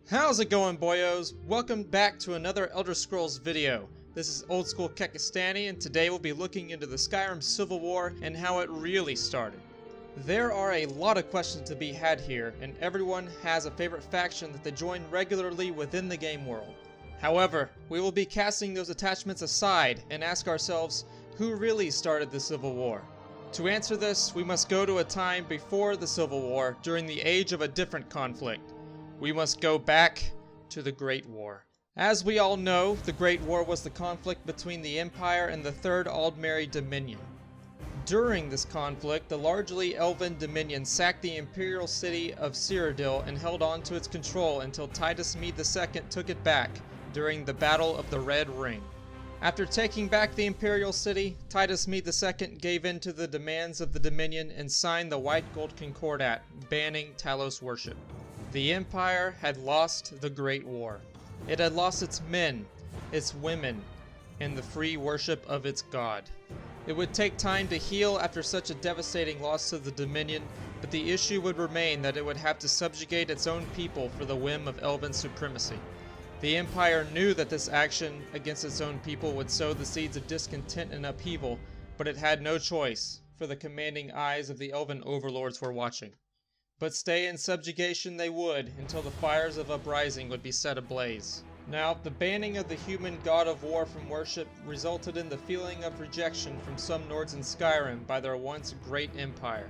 How's it going, boyos? Welcome back to another Elder Scrolls video. This is Old School Kekistani, and today we'll be looking into the Skyrim Civil War and how it really started. There are a lot of questions to be had here, and everyone has a favorite faction that they join regularly within the game world. However, we will be casting those attachments aside and ask ourselves, who really started the Civil War? To answer this, we must go to a time before the Civil War, during the age of a different conflict. We must go back to the Great War. As we all know, the Great War was the conflict between the Empire and the Third Aldmeri Dominion. During this conflict, the largely elven Dominion sacked the imperial city of Cyrodiil and held on to its control until Titus Mede II took it back during the Battle of the Red Ring. After taking back the imperial city, Titus Mede II gave in to the demands of the Dominion and signed the White Gold Concordat, banning Talos worship. The Empire had lost the Great War. It had lost its men, its women, and the free worship of its god. It would take time to heal after such a devastating loss to the Dominion, but the issue would remain that it would have to subjugate its own people for the whim of elven supremacy. The Empire knew that this action against its own people would sow the seeds of discontent and upheaval, but it had no choice, for the commanding eyes of the elven overlords were watching. But stay in subjugation they would, until the fires of uprising would be set ablaze. Now, the banning of the human god of war from worship resulted in the feeling of rejection from some Nords in Skyrim by their once great empire.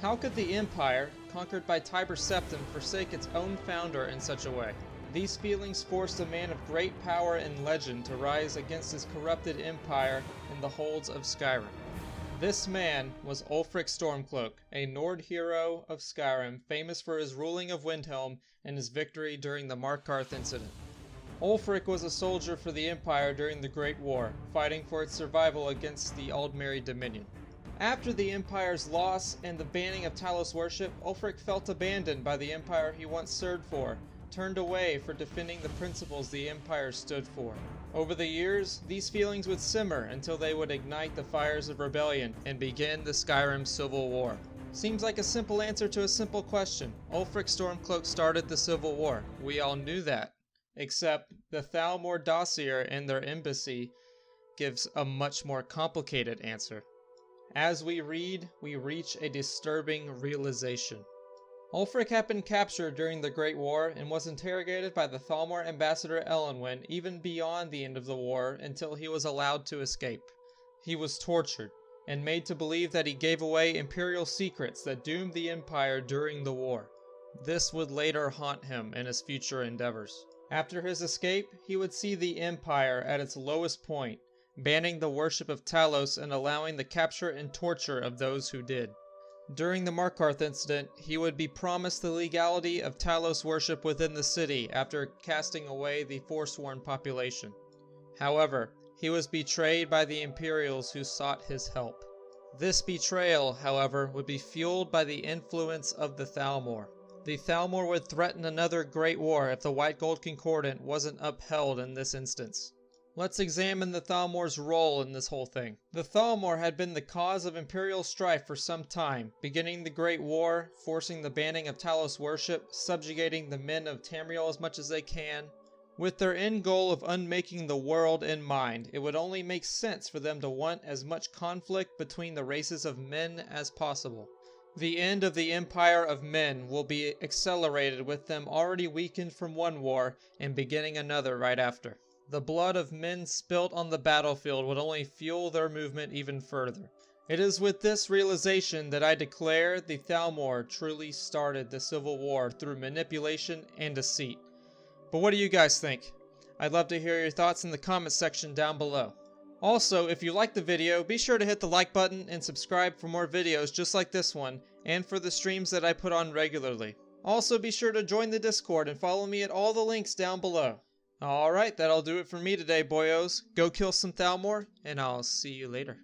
How could the empire, conquered by Tiber Septim, forsake its own founder in such a way? These feelings forced a man of great power and legend to rise against his corrupted empire in the holds of Skyrim. This man was Ulfric Stormcloak, a Nord hero of Skyrim, famous for his ruling of Windhelm and his victory during the Markarth incident. Ulfric was a soldier for the Empire during the Great War, fighting for its survival against the Aldmeri Dominion. After the Empire's loss and the banning of Talos worship, Ulfric felt abandoned by the Empire he once served for, turned away for defending the principles the Empire stood for. Over the years, these feelings would simmer until they would ignite the fires of rebellion and begin the Skyrim Civil War. Seems like a simple answer to a simple question. Ulfric Stormcloak started the Civil War. We all knew that. Except the Thalmor dossier and their embassy gives a much more complicated answer. As we read, we reach a disturbing realization. Ulfric had been captured during the Great War and was interrogated by the Thalmor ambassador Elenwen even beyond the end of the war until he was allowed to escape. He was tortured and made to believe that he gave away imperial secrets that doomed the Empire during the war. This would later haunt him in his future endeavors. After his escape, he would see the Empire at its lowest point, banning the worship of Talos and allowing the capture and torture of those who did. During the Markarth incident, he would be promised the legality of Talos worship within the city after casting away the forsworn population. However, he was betrayed by the Imperials who sought his help. This betrayal, however, would be fueled by the influence of the Thalmor. The Thalmor would threaten another great war if the White Gold Concordat wasn't upheld in this instance. Let's examine the Thalmor's role in this whole thing. The Thalmor had been the cause of imperial strife for some time, beginning the Great War, forcing the banning of Talos worship, subjugating the men of Tamriel as much as they can. With their end goal of unmaking the world in mind, it would only make sense for them to want as much conflict between the races of men as possible. The end of the Empire of Men will be accelerated with them already weakened from one war and beginning another right after. The blood of men spilt on the battlefield would only fuel their movement even further. It is with this realization that I declare the Thalmor truly started the Civil War through manipulation and deceit. But what do you guys think? I'd love to hear your thoughts in the comment section down below. Also, if you liked the video, be sure to hit the like button and subscribe for more videos just like this one, and for the streams that I put on regularly. Also, be sure to join the Discord and follow me at all the links down below. Alright, that'll do it for me today, boyos. Go kill some Thalmor, and I'll see you later.